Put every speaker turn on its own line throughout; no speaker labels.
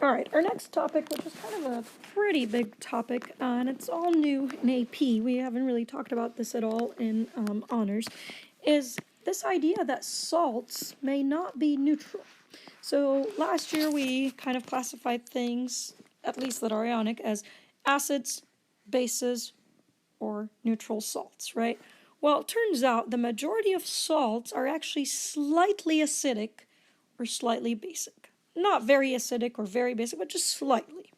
All right, our next topic, which is kind of a pretty big topic, and it's all new in AP, we haven't really talked about this at all in honors, is this idea that salts may not be neutral. So last year we kind of classified things, at least that are ionic, as acids, bases, or neutral salts, right? Well, it turns out the majority of salts are actually slightly acidic or slightly basic. Not very acidic or very basic, but just slightly.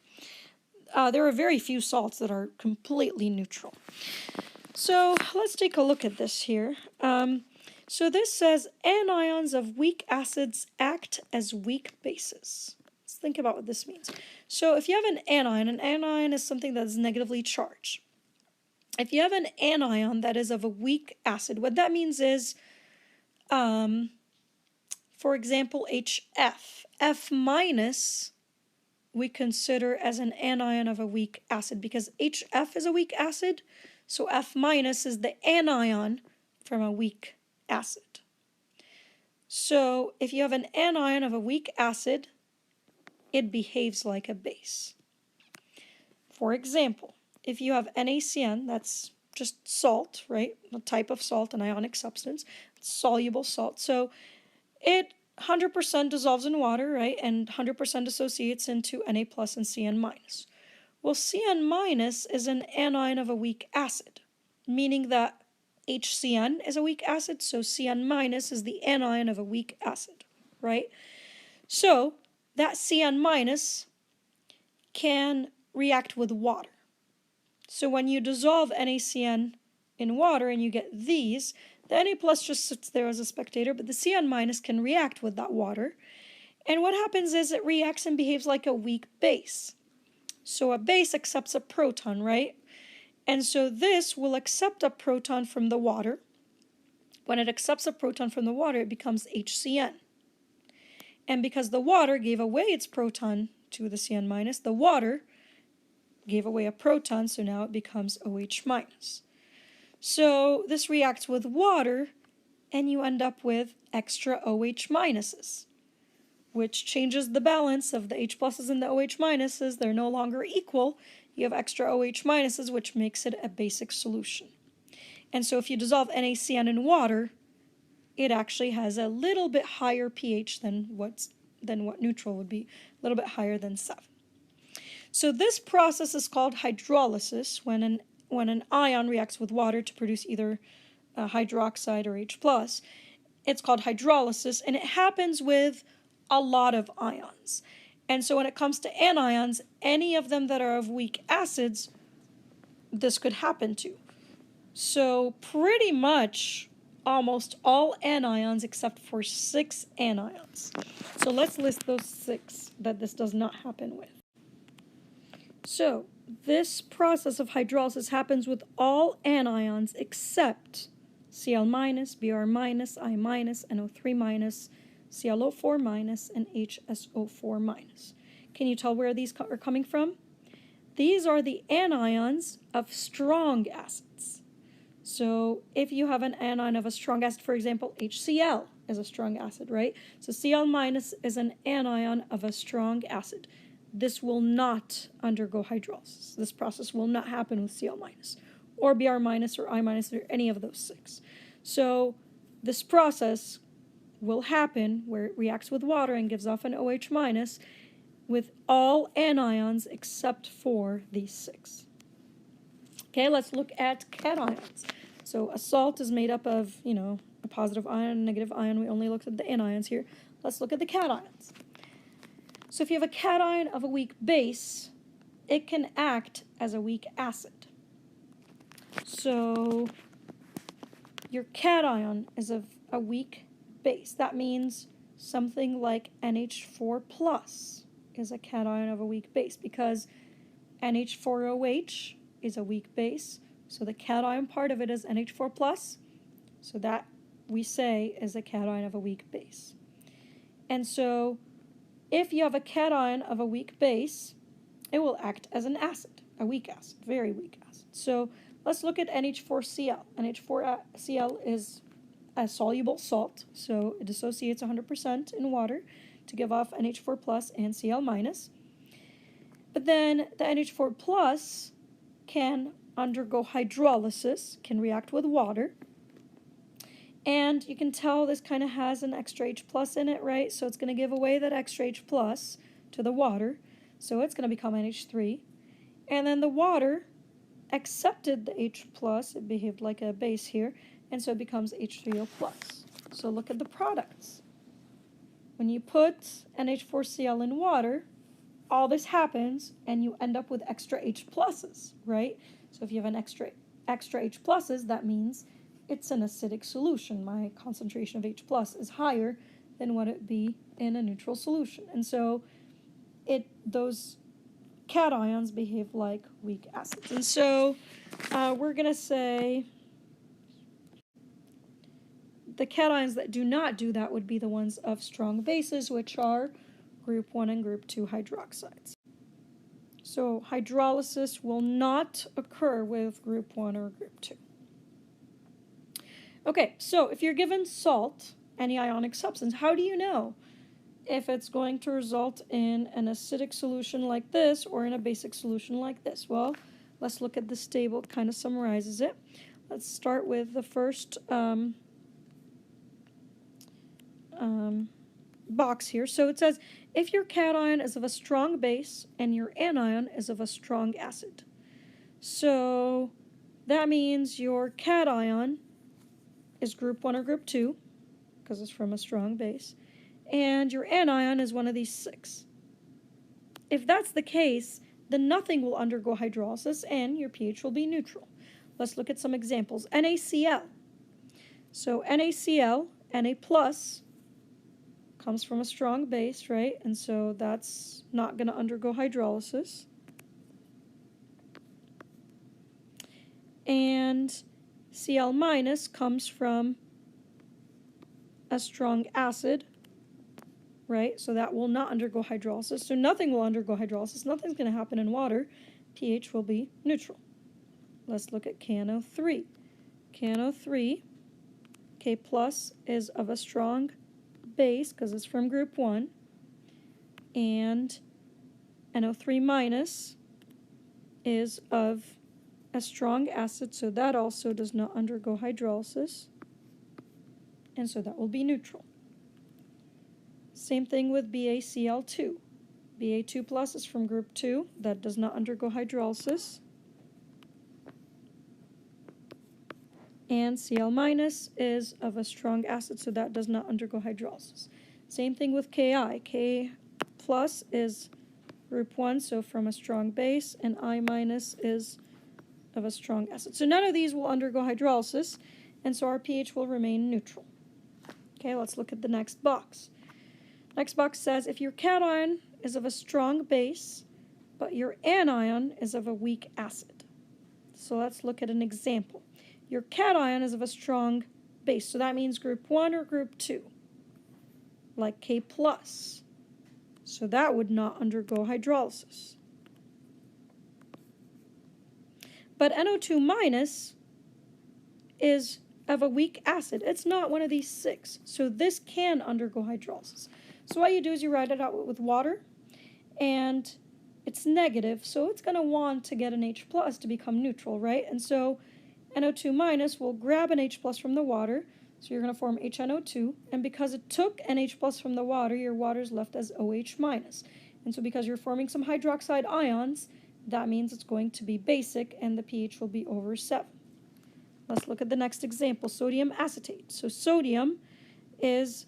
There are very few salts that are completely neutral. So let's take a look at this here. So this says anions of weak acids act as weak bases. Let's think about what this means. So if you have an anion is something that is negatively charged. If you have an anion that is of a weak acid, what that means is, for example, HF. F minus we consider as an anion of a weak acid because HF is a weak acid, so F minus is the anion from a weak acid. So if you have an anion of a weak acid, it behaves like a base. For example, if you have NaCN, that's just salt, right? A type of salt, an ionic substance, it's soluble salt. So it 100% dissolves in water, right? And 100% dissociates into Na plus and Cn minus. Well, Cn minus is an anion of a weak acid, meaning that HCN is a weak acid, so Cn minus is the anion of a weak acid, right? So that Cn minus can react with water. So when you dissolve NaCN in water and you get these, the Na plus just sits there as a spectator, but the Cn minus can react with that water. And what happens is it reacts and behaves like a weak base. So a base accepts a proton, right? And so this will accept a proton from the water. When it accepts a proton from the water, it becomes HCN. And because the water gave away its proton to the Cn minus, the water gave away a proton, so now it becomes OH minus. So this reacts with water, and you end up with extra OH minuses, which changes the balance of the H pluses and the OH minuses. They're no longer equal. You have extra OH minuses, which makes it a basic solution. And so if you dissolve NaCN in water, it actually has a little bit higher pH than what neutral would be, a little bit higher than 7. So this process is called hydrolysis when an ion reacts with water to produce either hydroxide or H+. It's called hydrolysis, and it happens with a lot of ions. And so when it comes to anions, any of them that are of weak acids, this could happen to. So pretty much almost all anions except for 6 anions. So let's list those 6 that this does not happen with. So this process of hydrolysis happens with all anions except Cl minus, Br minus, I minus, NO3 minus, ClO4 minus, and HSO4 minus. Can you tell where these are coming from? These are the anions of strong acids. So if you have an anion of a strong acid, for example, HCl is a strong acid, right? So Cl minus is an anion of a strong acid. This will not undergo hydrolysis. This process will not happen with Cl minus, or Br minus, or I minus, or any of those 6. So this process will happen where it reacts with water and gives off an OH minus with all anions except for these 6. Okay, let's look at cations. So a salt is made up of, a positive ion and a negative ion. We only looked at the anions here. Let's look at the cations. So if you have a cation of a weak base, it can act as a weak acid. So your cation is of a weak base. That means something like NH4 plus is a cation of a weak base because NH4OH is a weak base. So the cation part of it is NH4 plus. So that we say is a cation of a weak base. And so if you have a cation of a weak base, it will act as an acid, a weak acid, very weak acid. So let's look at NH4Cl. NH4Cl is a soluble salt, so it dissociates 100% in water to give off NH4 plus and Cl minus. But then the NH4 plus can undergo hydrolysis, can react with water. And you can tell this kind of has an extra H plus in it, right? So it's going to give away that extra H plus to the water. So it's going to become NH3. And then the water accepted the H plus, it behaved like a base here, and so it becomes H3O plus. So look at the products. When you put NH4Cl in water, all this happens and you end up with extra H pluses, right? So if you have an extra H pluses, that means it's an acidic solution. My concentration of H plus is higher than what it would be in a neutral solution. And so those cations behave like weak acids. And so we're going to say the cations that do not do that would be the ones of strong bases, which are group 1 and group 2 hydroxides. So hydrolysis will not occur with group 1 or group 2. Okay, so if you're given salt, any ionic substance, how do you know if it's going to result in an acidic solution like this or in a basic solution like this? Well, let's look at this table. It kind of summarizes it. Let's start with the first box here. So it says, if your cation is of a strong base and your anion is of a strong acid. So that means your cation is group 1 or group 2, because it's from a strong base, and your anion is one of these 6. If that's the case, then nothing will undergo hydrolysis and your pH will be neutral. Let's look at some examples. NaCl. So NaCl, Na plus, comes from a strong base, right? And so that's not going to undergo hydrolysis. And Cl minus comes from a strong acid, right? So that will not undergo hydrolysis. So nothing will undergo hydrolysis. Nothing's going to happen in water. pH will be neutral. Let's look at KNO3. KNO3, K plus is of a strong base because it's from group 1, and NO3 minus is of a strong acid, so that also does not undergo hydrolysis, and so that will be neutral. Same thing with BaCl2. Ba2 plus is from group 2, that does not undergo hydrolysis, and Cl minus is of a strong acid, so that does not undergo hydrolysis. Same thing with Ki. K plus is group 1, so from a strong base, and I minus is of a strong acid. So none of these will undergo hydrolysis, and so our pH will remain neutral. Okay, let's look at the next box. Next box says, if your cation is of a strong base, but your anion is of a weak acid. So let's look at an example. Your cation is of a strong base, so that means group 1 or group 2, like K plus. So that would not undergo hydrolysis. But NO2 minus is of a weak acid. It's not one of these 6, so this can undergo hydrolysis. So what you do is you write it out with water, and it's negative, so it's going to want to get an H plus to become neutral, right? And so NO2 minus will grab an H plus from the water, so you're going to form HNO2, and because it took an H plus from the water, your water is left as OH minus. And so because you're forming some hydroxide ions, that means it's going to be basic, and the pH will be over 7. Let's look at the next example, sodium acetate. So sodium is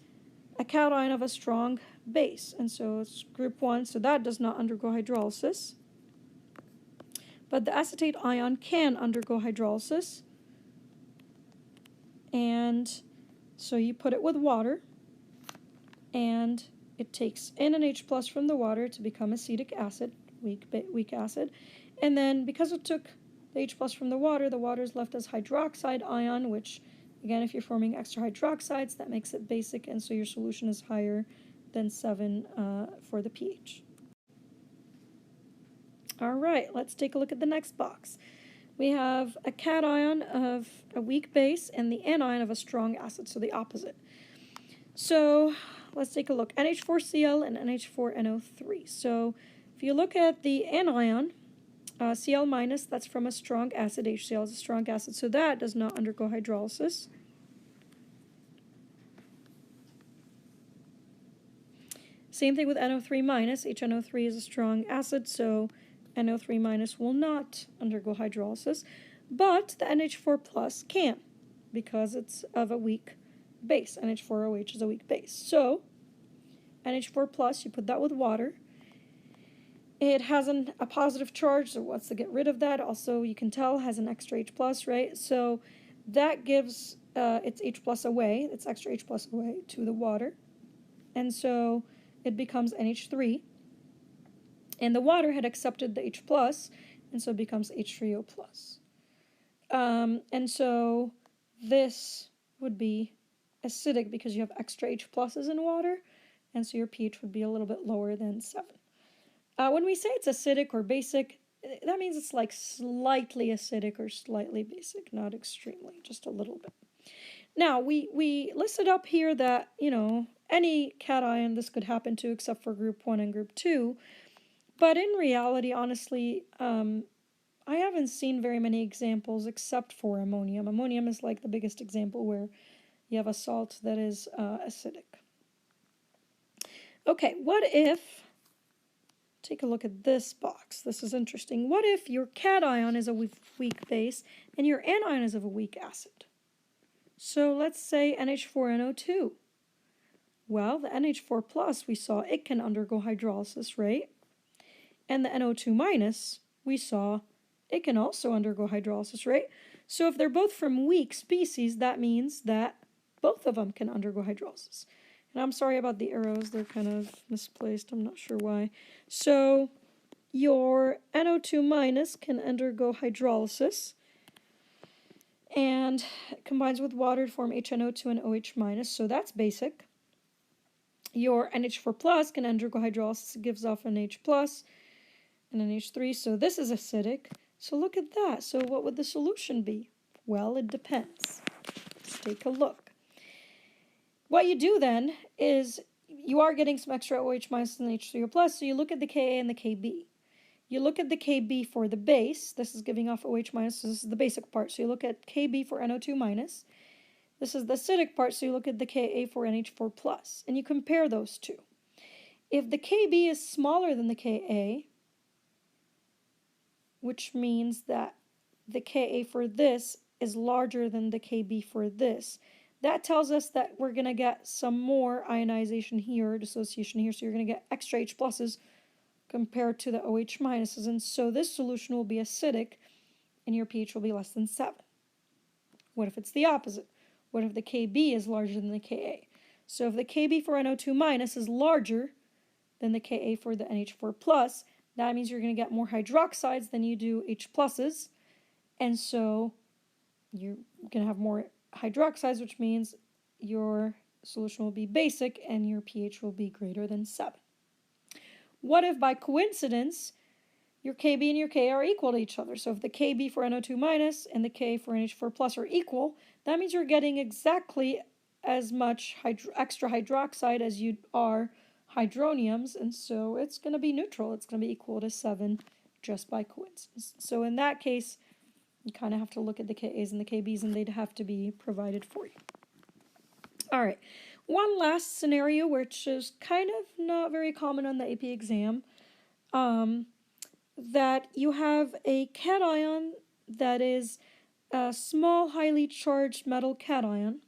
a cation of a strong base, and so it's group 1, so that does not undergo hydrolysis. But the acetate ion can undergo hydrolysis, and so you put it with water, and it takes in an H plus from the water to become acetic acid, weak acid, and then because it took the H plus from the water is left as hydroxide ion, which again, if you're forming extra hydroxides, that makes it basic, and so your solution is higher than 7 for the pH. All right, let's take a look at the next box. We have a cation of a weak base and the anion of a strong acid, so the opposite. So let's take a look. NH4Cl and NH4NO3. So If you look at the anion, Cl minus, that's from a strong acid. HCl is a strong acid, so that does not undergo hydrolysis. Same thing with NO3 minus. HNO3 is a strong acid, so NO3 minus will not undergo hydrolysis. But the NH4 plus can, because it's of a weak base. NH4OH is a weak base. So NH4 plus, you put that with water. It has a positive charge, so what's to get rid of that? Also, you can tell, has an extra H plus, right? So that gives its H plus away, its extra H plus away to the water. And so it becomes NH3. And the water had accepted the H plus, and so it becomes H3O plus. And so this would be acidic because you have extra H pluses in water, and so your pH would be a little bit lower than 7. When we say it's acidic or basic, that means it's like slightly acidic or slightly basic, not extremely, just a little bit. Now, we listed up here that, you know, any cation this could happen to except for group 1 and group 2. But in reality, honestly, I haven't seen very many examples except for ammonium. Ammonium is like the biggest example where you have a salt that is acidic. Okay, what if, take a look at this box. This is interesting. What if your cation is a weak base and your anion is of a weak acid? So let's say NH4NO2. Well, the NH4 plus, we saw it can undergo hydrolysis, right? And the NO2 minus, we saw it can also undergo hydrolysis, right? So if they're both from weak species, that means that both of them can undergo hydrolysis. And I'm sorry about the arrows, they're kind of misplaced, I'm not sure why. So your NO2 minus can undergo hydrolysis and combines with water to form HNO2 and OH minus, so that's basic. Your NH4 plus can undergo hydrolysis, it gives off an H plus and an H3, so this is acidic. So look at that. So what would the solution be? Well, it depends. Let's take a look. What you do then is you are getting some extra OH minus and H3O plus, so you look at the Ka and the Kb. You look at the Kb for the base. This is giving off OH minus, so this is the basic part. So you look at Kb for NO2 minus. This is the acidic part, so you look at the Ka for NH4 plus, and you compare those two. If the Kb is smaller than the Ka, which means that the Ka for this is larger than the Kb for this, that tells us that we're going to get some more ionization here, dissociation here, so you're going to get extra H pluses compared to the OH minuses, and so this solution will be acidic and your pH will be less than 7. What if it's the opposite? What if the Kb is larger than the Ka? So if the Kb for NO2 minus is larger than the Ka for the NH4 plus, that means you're going to get more hydroxides than you do H pluses, and so you're going to have more hydroxides, which means your solution will be basic and your pH will be greater than 7. What if by coincidence your Kb and your Ka are equal to each other? So if the Kb for NO2 minus and the Ka for NH4 plus are equal, that means you're getting exactly as much extra hydroxide as you are hydroniums, and so it's going to be neutral. It's going to be equal to 7 just by coincidence. So in that case, you kind of have to look at the Kas and the Kbs, and they'd have to be provided for you. All right, one last scenario, which is kind of not very common on the AP exam, that you have a cation that is a small, highly charged metal cation,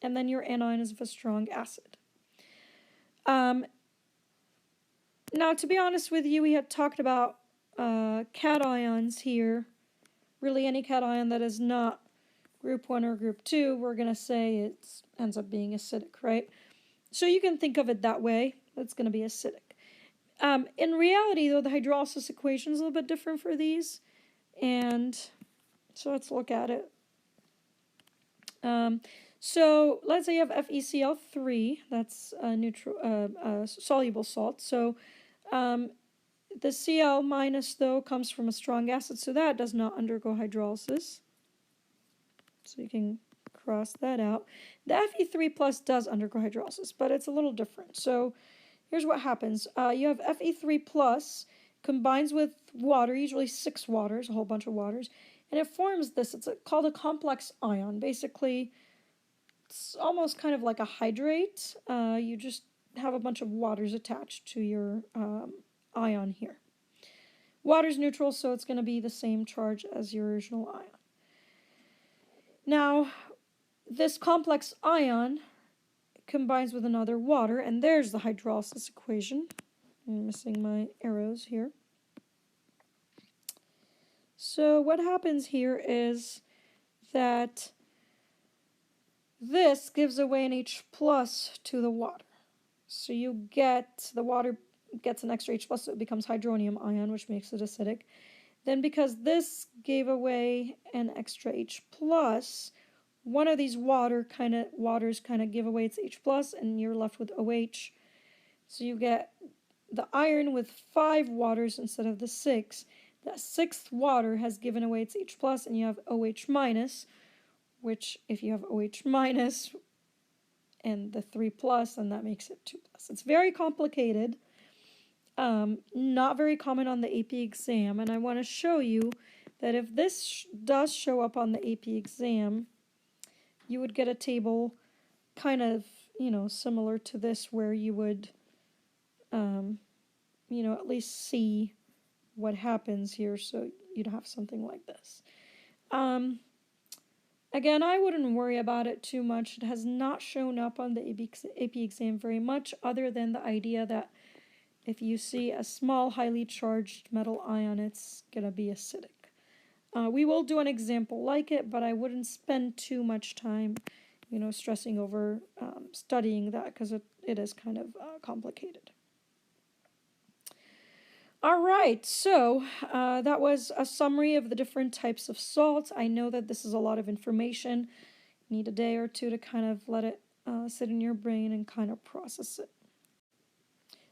and then your anion is of a strong acid. Now, to be honest with you, we had talked about cations here. Really, any cation that is not group 1 or group 2, we're going to say it ends up being acidic, right? So you can think of it that way. It's going to be acidic. In reality, though, the hydrolysis equation is a little bit different for these. And so let's look at it. So let's say you have FeCl3, that's a neutral, soluble salt. So the Cl minus, though, comes from a strong acid, so that does not undergo hydrolysis. So you can cross that out. The Fe3 plus does undergo hydrolysis, but it's a little different. So here's what happens. You have Fe3 plus combines with water, usually 6 waters, a whole bunch of waters, and it forms this. It's called a complex ion. Basically, it's almost kind of like a hydrate. You just have a bunch of waters attached to your ion here. Water's neutral, so it's going to be the same charge as your original ion. Now, this complex ion combines with another water, and there's the hydrolysis equation. I'm missing my arrows here. So what happens here is that this gives away an H plus to the water. So you get, the water gets an extra H plus, so it becomes hydronium ion, which makes it acidic. Then because this gave away an extra H plus, one of these waters kind of give away its H plus, and you're left with OH. So you get the iron with 5 waters instead of the 6. That 6th water has given away its H plus, and you have OH minus, which if you have OH minus and the 3 plus, then that makes it 2 plus. It's very complicated, not very common on the AP exam, and I want to show you that if this does show up on the AP exam, you would get a table kind of, similar to this, where you would, at least see what happens here, so you'd have something like this. Again, I wouldn't worry about it too much. It has not shown up on the AP exam very much, other than the idea that if you see a small, highly charged metal ion, it's going to be acidic. We will do an example like it, but I wouldn't spend too much time, stressing over studying that, because it is kind of complicated. All right, so that was a summary of the different types of salts. I know that this is a lot of information. You need a day or two to kind of let it sit in your brain and kind of process it.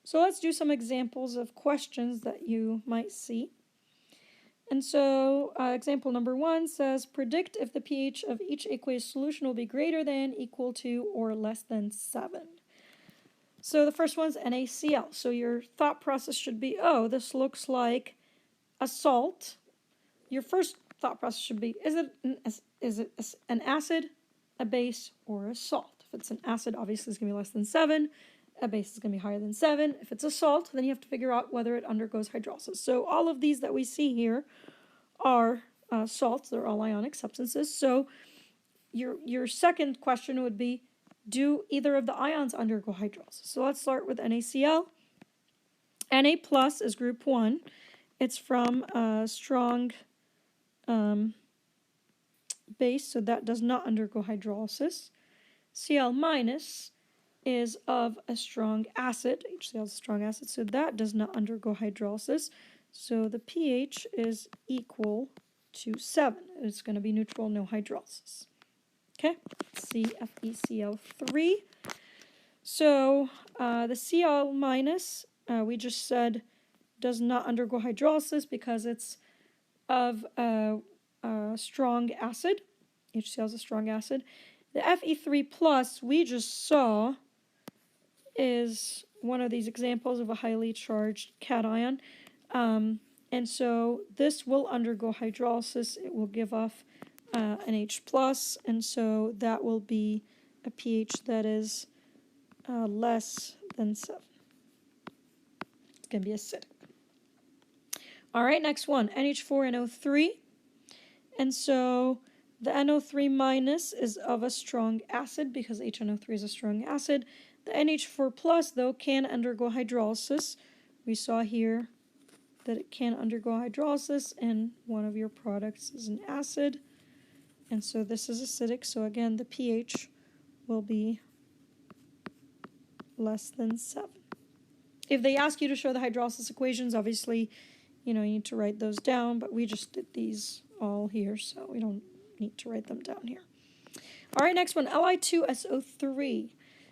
So let's do some examples of questions that you might see. And so example number 1 says, predict if the pH of each aqueous solution will be greater than, equal to, or less than 7. So the first one's NaCl. So your thought process should be, oh, this looks like a salt. Your first thought process should be, is it an acid, a base, or a salt? If it's an acid, obviously it's going to be less than 7. A base is going to be higher than 7. If it's a salt, then you have to figure out whether it undergoes hydrolysis. So all of these that we see here are salts. They're all ionic substances. So your second question would be, do either of the ions undergo hydrolysis? So let's start with NaCl. Na plus is group 1. It's from a strong base, so that does not undergo hydrolysis. Cl minus is of a strong acid. HCl is a strong acid, so that does not undergo hydrolysis. So the pH is equal to 7. It's going to be neutral, no hydrolysis. Okay, CFeCl3. So the Cl minus, we just said, does not undergo hydrolysis because it's of a strong acid. HCl is a strong acid. The Fe3 plus, we just saw, is one of these examples of a highly charged cation. And so this will undergo hydrolysis. It will give off an H+, and so that will be a pH that is less than 7. It's going to be acidic. All right, next one, NH4NO3. And so the NO3 minus is of a strong acid because HNO3 is a strong acid. The NH4 plus, though, can undergo hydrolysis. We saw here that it can undergo hydrolysis, and one of your products is an acid. And so this is acidic, so again, the pH will be less than 7. If they ask you to show the hydrolysis equations, obviously, you need to write those down, but we just did these all here, so we don't need to write them down here. All right, next one, Li2 So3.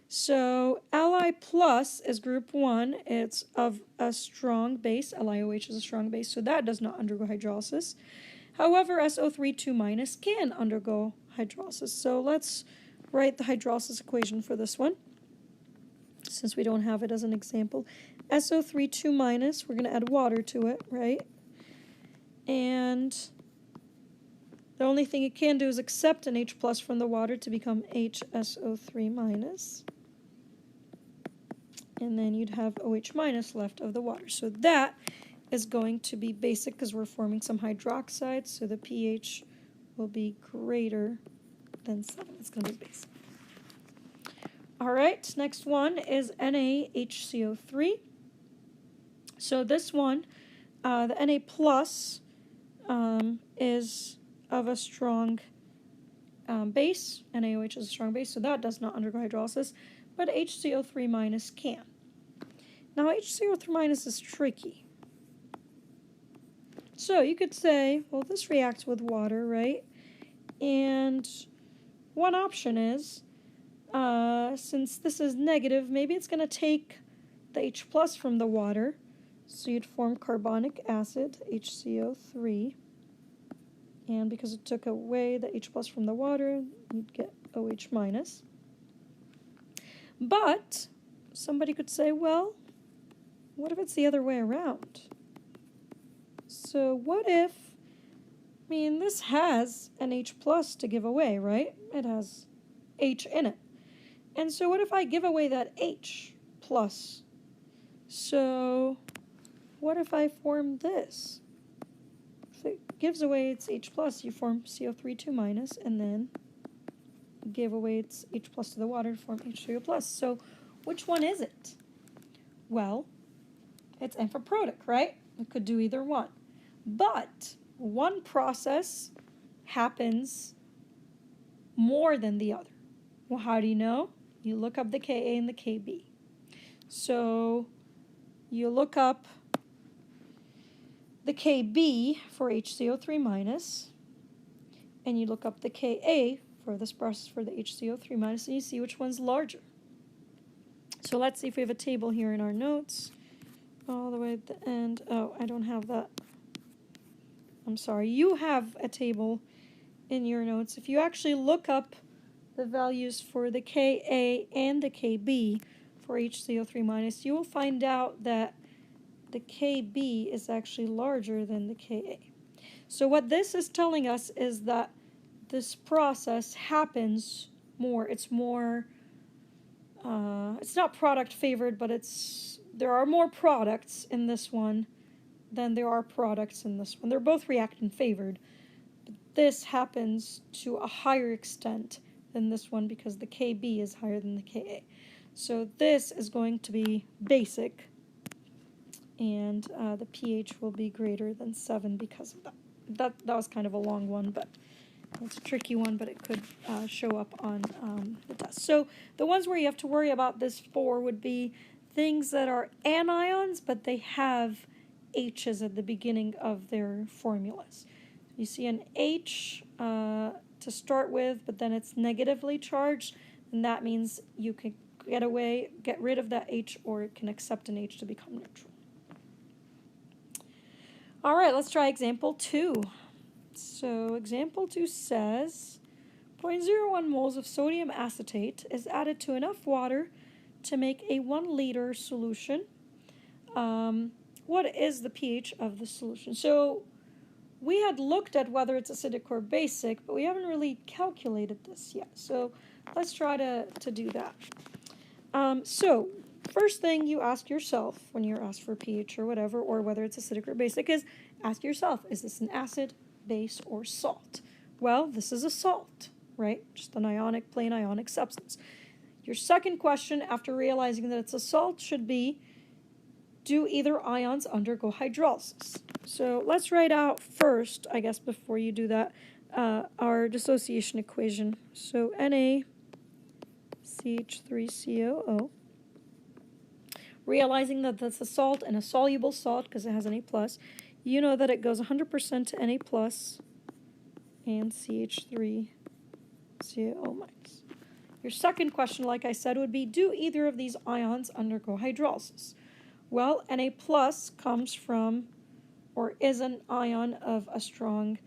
So Li plus is group 1. It's of a strong base. LiOH is a strong base, so that does not undergo hydrolysis. However, SO3 2 minus can undergo hydrolysis. So let's write the hydrolysis equation for this one. since we don't have it as an example. SO3 2 minus, we're going to add water to it, right? And the only thing it can do is accept an H plus from the water to become HSO3 minus. And then you'd have OH minus left of the water. So that is going to be basic because we're forming some hydroxides, so the pH will be greater than 7. It's going to be basic. All right, next one is NaHCO3. So this one, the Na plus is of a strong base. NaOH is a strong base, so that does not undergo hydrolysis, but HCO3 minus can. Now HCO3 minus is tricky. So you could say, well, this reacts with water, right? And one option is, since this is negative, maybe it's going to take the H plus from the water. So you'd form carbonic acid, HCO3. And because it took away the H plus from the water, you'd get OH minus. But somebody could say, well, what if it's the other way around? So what if, I mean, this has an H plus to give away, right? It has H in it. And so what if I give away that H plus? So what if I form this? If it gives away its H plus, you form CO3 2 minus, and then give away its H plus to the water to form H2O plus. So which one is it? Well, it's amphiprotic, right? It could do either one. But one process happens more than the other. Well, how do you know? You look up the Ka and the Kb. So you look up the Kb for HCO3 minus, and you look up the Ka for this process for the HCO3 minus, and you see which one's larger. So let's see if we have a table here in our notes. All the way at the end. Oh, I don't have that. I'm sorry. You have a table in your notes. If you actually look up the values for the Ka and the Kb for HCO3 minus, you will find out that the Kb is actually larger than the Ka. So what this is telling us is that this process happens more. It's more, it's not product favored, but there are more products in this one than there are products in this one. They're both reactant favored, but this happens to a higher extent than this one because the Kb is higher than the Ka. So this is going to be basic, and the pH will be greater than 7 because of that. That was kind of a long one, but it's a tricky one, but it could show up on the test. So the ones where you have to worry about this for would be things that are anions, but they have H's at the beginning of their formulas. You see an H to start with, but then it's negatively charged, and that means you can get rid of that H, or it can accept an H to become neutral. All right, let's try example 2. So example 2 says 0.01 moles of sodium acetate is added to enough water to make a 1 liter solution. What is the pH of the solution? So we had looked at whether it's acidic or basic, but we haven't really calculated this yet. So let's try to do that. So first thing you ask yourself when you're asked for pH or whatever, or whether it's acidic or basic, is ask yourself, is this an acid, base, or salt? Well, this is a salt, right? Just an plain ionic substance. Your second question, after realizing that it's a salt, should be, do either ions undergo hydrolysis? So let's write out first, I guess before you do that, our dissociation equation. So NaCH3COO. Realizing that that's a salt and a soluble salt because it has an A+, you know that it goes 100% to Na plus and CH3COO minus. Your second question, like I said, would be, do either of these ions undergo hydrolysis? Well, Na plus comes from, or is an ion of a strong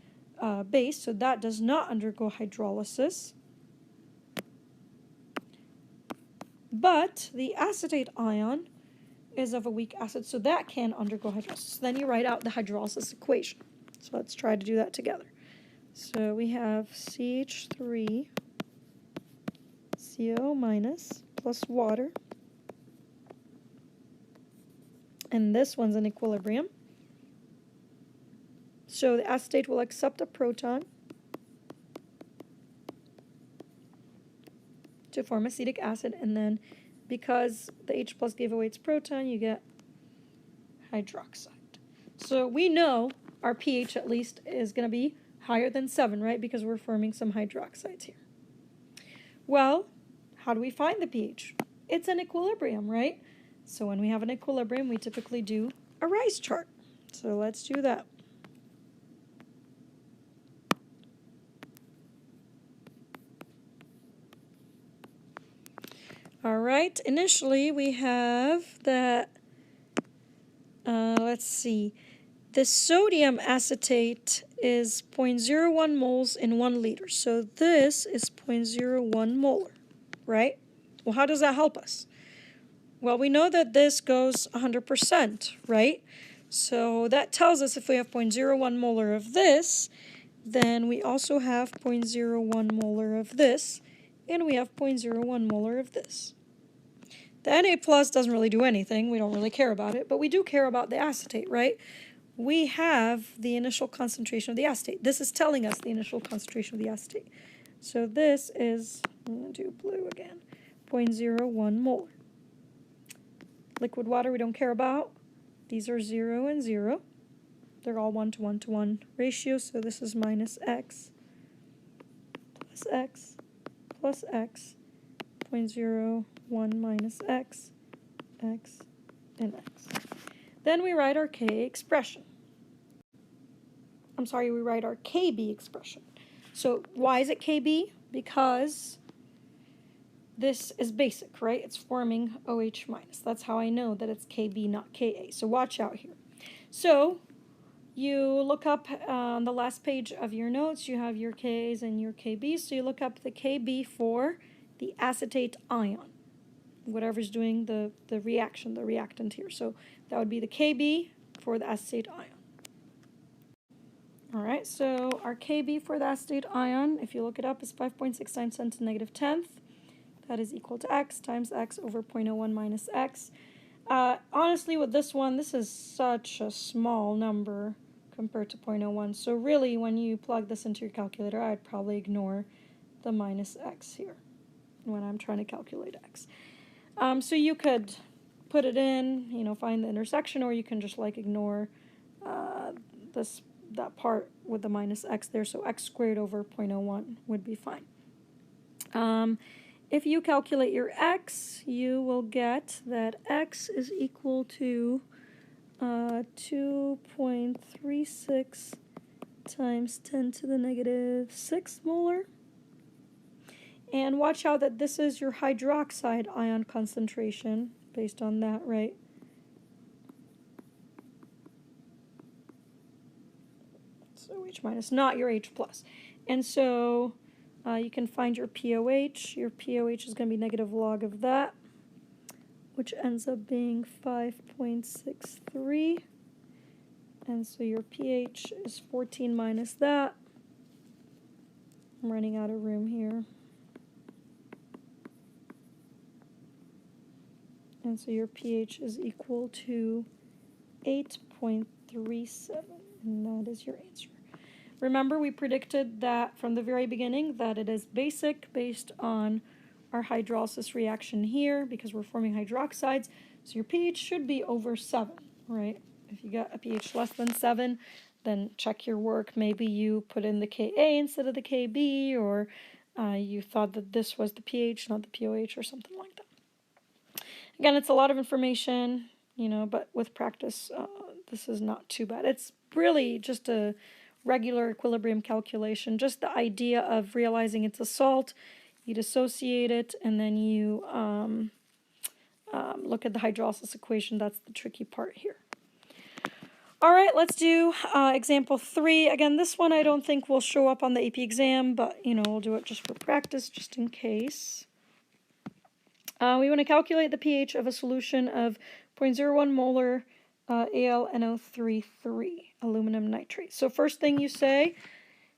base, so that does not undergo hydrolysis. But the acetate ion is of a weak acid, so that can undergo hydrolysis. Then you write out the hydrolysis equation. So let's try to do that together. So we have CH3 CO minus plus water. And this one's in equilibrium. So the acetate will accept a proton to form acetic acid, and then because the H plus gave away its proton, you get hydroxide. So we know our pH at least is going to be higher than 7, right? Because we're forming some hydroxides here. Well, how do we find the pH? It's an equilibrium, right? So when we have an equilibrium, we typically do a rise chart. So let's do that. All right, initially we have that, let's see, the sodium acetate is 0.01 moles in 1 liter. So this is 0.01 molar, right? Well, how does that help us? Well, we know that this goes 100%, right? So that tells us if we have 0.01 molar of this, then we also have 0.01 molar of this, and we have 0.01 molar of this. The Na plus doesn't really do anything. We don't really care about it, but we do care about the acetate, right? We have the initial concentration of the acetate. This is telling us the initial concentration of the acetate. So this is, I'm going to do blue again, 0.01 molar. Liquid water we don't care about. These are 0 and 0. They're all 1 to 1 to 1 ratio, so this is minus x plus x plus x, 0.01 minus x, x, and x. Then we write our K expression. I'm sorry, we write our Kb expression. So why is it Kb? Because this is basic, right? It's forming OH minus. That's how I know that it's Kb, not Ka. So watch out here. So you look up on the last page of your notes, you have your Ks and your Kbs. So you look up the Kb for the acetate ion, whatever's doing the reaction, the reactant here. So that would be the Kb for the acetate ion. All right, so our Kb for the acetate ion, if you look it up, is 5.6 times 10 to the negative 10th. That is equal to x times x over 0.01 minus x. Honestly, with this one, this is such a small number compared to 0.01. So really, when you plug this into your calculator, I'd probably ignore the minus x here when I'm trying to calculate x. So you could put it in, find the intersection, or you can just like ignore that part with the minus x there. So x squared over 0.01 would be fine. If you calculate your x, you will get that x is equal to 2.36 times 10 to the negative 6 molar. And watch out that this is your hydroxide ion concentration based on that, right? So H minus, not your H plus. And so you can find your POH. Your POH is going to be negative log of that, which ends up being 5.63. And so your pH is 14 minus that. I'm running out of room here. And so your pH is equal to 8.37, and that is your answer. Remember, we predicted that from the very beginning that it is basic based on our hydrolysis reaction here because we're forming hydroxides. So your pH should be over 7, right? If you got a pH less than 7, then check your work. Maybe you put in the Ka instead of the Kb, or you thought that this was the pH, not the POH, or something like that. Again, it's a lot of information, but with practice, this is not too bad. It's really just a regular equilibrium calculation, just the idea of realizing it's a salt, you dissociate it, and then you look at the hydrolysis equation. That's the tricky part here. All right, let's do example 3. Again, this one I don't think will show up on the AP exam, but we'll do it just for practice, just in case. We want to calculate the pH of a solution of 0.01 molar AlNO3,3 aluminum nitrate. So first thing you say,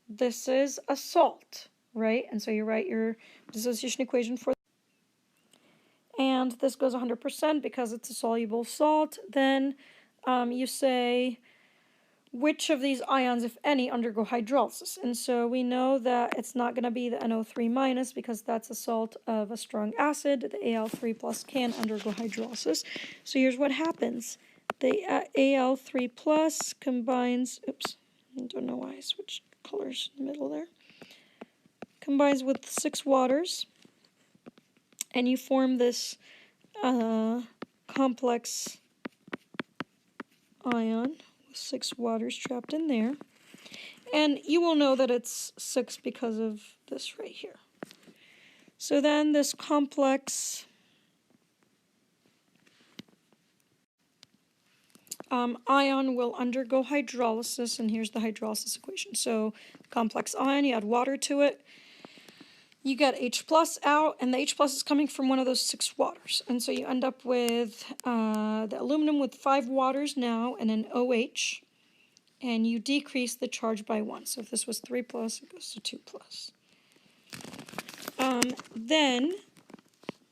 this is a salt, right? And so you write your dissociation equation for, and this goes 100% because it's a soluble salt. Then you say which of these ions, if any, undergo hydrolysis. And so we know that it's not going to be the NO3 minus because that's a salt of a strong acid. The Al3 plus can undergo hydrolysis. So here's what happens. The Al3 plus combines, oops, I don't know why I switched colors in the middle there, combines with 6 waters, and you form this complex ion. 6 waters trapped in there, and you will know that it's 6 because of this right here. So then this complex ion will undergo hydrolysis, and here's the hydrolysis equation. So complex ion, you add water to it, you get H plus out, and the H plus is coming from one of those 6 waters, and so you end up with the aluminum with 5 waters now and an OH, and you decrease the charge by 1. So if this was 3 plus, it goes to 2 plus. Then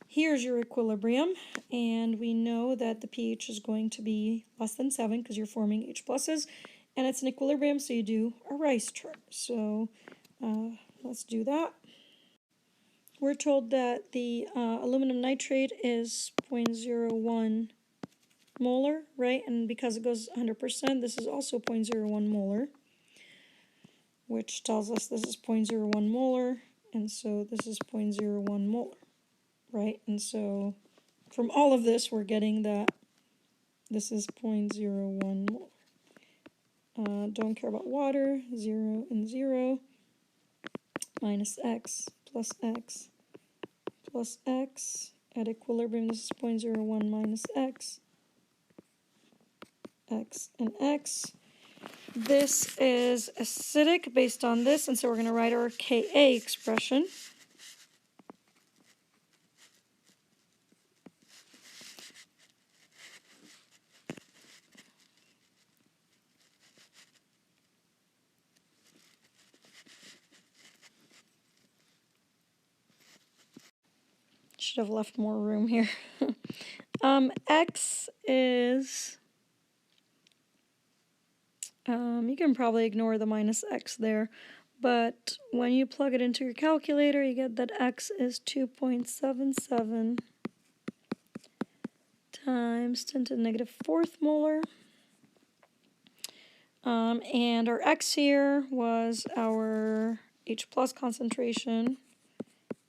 here's your equilibrium, and we know that the pH is going to be less than 7 because you're forming H pluses, and it's an equilibrium, so you do a Rice chart. So let's do that. We're told that the aluminum nitrate is 0.01 molar, right? And because it goes 100%, this is also 0.01 molar, which tells us this is 0.01 molar, and so this is 0.01 molar, right? And so from all of this, we're getting that this is 0.01 molar. Don't care about water, 0 and 0, minus x plus x plus x. At equilibrium, this is 0.01 minus x, x and x. This is acidic based on this, and so we're going to write our Ka expression. Should have left more room here. X is, you can probably ignore the minus x there, but when you plug it into your calculator, you get that x is 2.77 times 10 to the negative 4th molar. And our x here was our H plus concentration,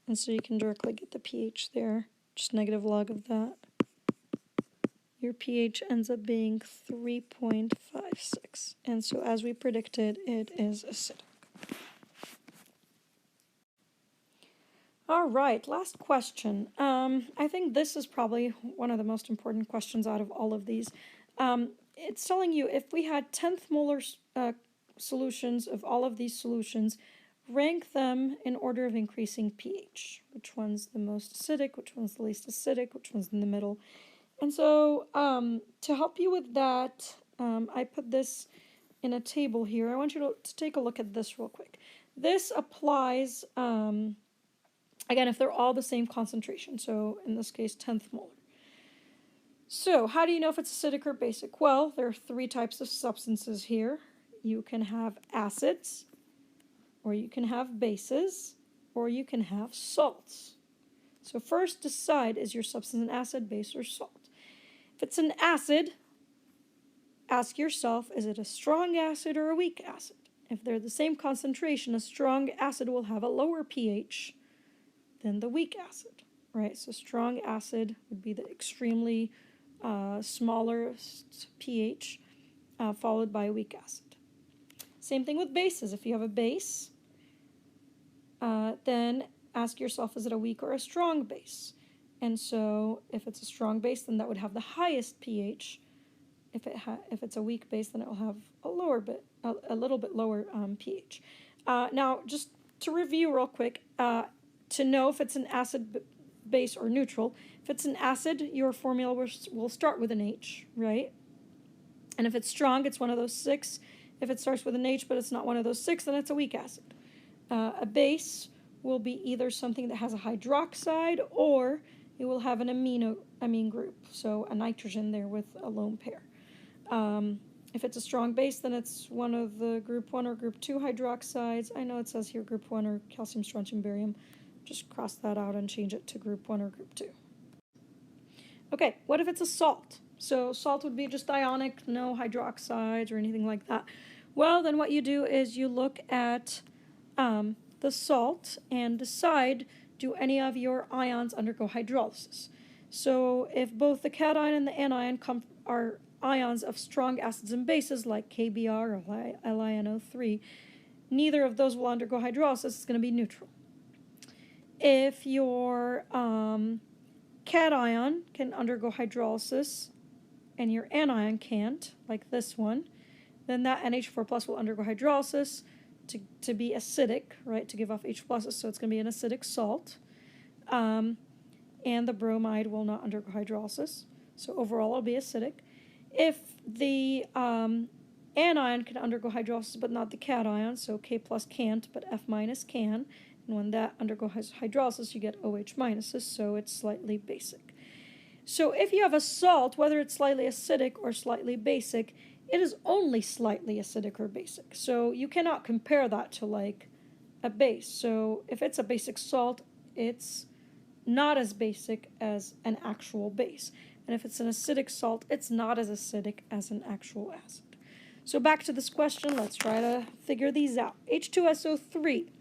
and so you can directly get the pH there, just negative log of that. Your pH ends up being 3.56, and so as we predicted, it is acidic. All right, last question. I think this is probably one of the most important questions out of all of these. It's telling you if we had 10th molar solutions of all of these solutions, rank them in order of increasing pH. Which one's the most acidic, which one's the least acidic, which one's in the middle. And so to help you with that, I put this in a table here. I want you to take a look at this real quick. This applies, again, if they're all the same concentration, so in this case 10th molar. So how do you know if it's acidic or basic? Well, there are 3 types of substances here. You can have acids, or you can have bases, or you can have salts. So first decide, is your substance an acid, base, or salt? If it's an acid, ask yourself, is it a strong acid or a weak acid? If they're the same concentration, a strong acid will have a lower pH than the weak acid, right? So strong acid would be the extremely smaller pH, followed by a weak acid. Same thing with bases. If you have a base, then ask yourself, is it a weak or a strong base? And so if it's a strong base, then that would have the highest pH. If it's a weak base, then it will have a little bit lower pH. Now, just to review real quick, to know if it's an acid base or neutral. If it's an acid, your formula will start with an H, right? And if it's strong, it's one of those 6. If it starts with an H but it's not one of those 6, then it's a weak acid. A base will be either something that has a hydroxide or it will have an amine group, so a nitrogen there with a lone pair. If it's a strong base, then it's one of the group 1 or group 2 hydroxides. I know it says here group 1 or calcium, strontium, barium. Just cross that out and change it to group 1 or group 2. Okay, what if it's a salt? So salt would be just ionic, no hydroxides or anything like that. Well, then what you do is you look at the salt and decide, do any of your ions undergo hydrolysis? So if both the cation and the anion are ions of strong acids and bases like KBr or Li2 So3, neither of those will undergo hydrolysis. It's going to be neutral. If your cation can undergo hydrolysis and your anion can't, like this one, then that NH4 plus will undergo hydrolysis to be acidic, right, to give off H pluses, so it's going to be an acidic salt. And the bromide will not undergo hydrolysis, so overall it'll be acidic. If the anion can undergo hydrolysis but not the cation, so K plus can't but F minus can, and when that undergoes hydrolysis you get OH minuses, so it's slightly basic. So if you have a salt, whether it's slightly acidic or slightly basic, it is only slightly acidic or basic. So you cannot compare that to like a base. So if it's a basic salt, it's not as basic as an actual base. And if it's an acidic salt, it's not as acidic as an actual acid. So back to this question, let's try to figure these out. H2SO3,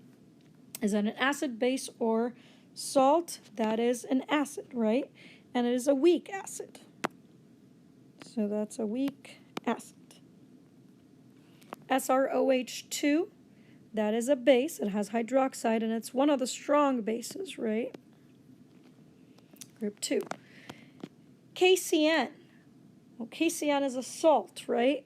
is that an acid, base, or salt? That is an acid, right? And it is a weak acid. So that's a weak acid. SrOH2, that is a base. It has hydroxide, and it's one of the strong bases, right? Group 2. KCN. Well, KCN is a salt, right?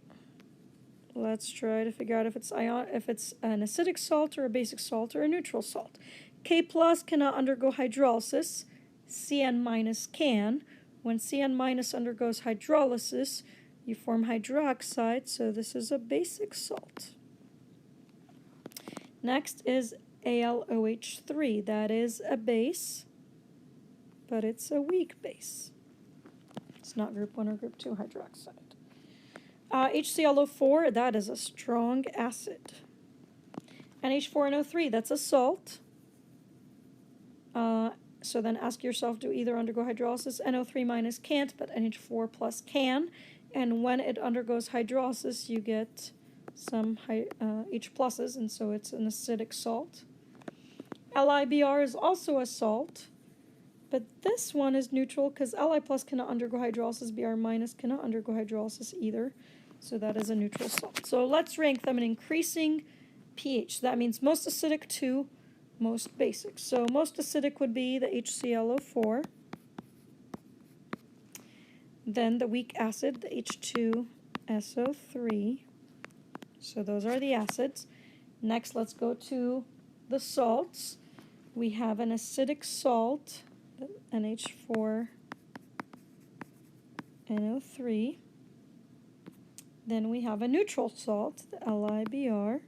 Let's try to figure out if it's an acidic salt or a basic salt or a neutral salt. K plus cannot undergo hydrolysis. Cn minus can. When Cn minus undergoes hydrolysis, you form hydroxide, so this is a basic salt. Next is AlOH3. That is a base, but it's a weak base. It's not group 1 or group 2 hydroxide. HClO4, that is a strong acid. NH4NO3, that's a salt. So then ask yourself, do either undergo hydrolysis? NO3 minus can't, but NH4 plus can. And when it undergoes hydrolysis, you get some H pluses, and so it's an acidic salt. LiBr is also a salt, but this one is neutral because Li plus cannot undergo hydrolysis, Br minus cannot undergo hydrolysis either, so that is a neutral salt. So let's rank them in increasing pH. That means most acidic to most basic. So most acidic would be the HClO4. Then the weak acid, the H2SO3. So those are the acids. Next, let's go to the salts. We have an acidic salt, NH4NO3. Then we have a neutral salt, the LiBr.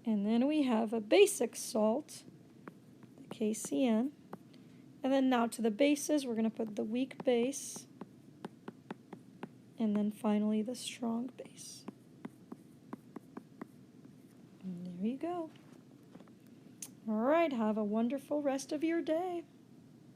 And then we have a basic salt, the KCN. And then now to the bases, we're going to put the weak base, and then finally the strong base. And there you go. All right, have a wonderful rest of your day.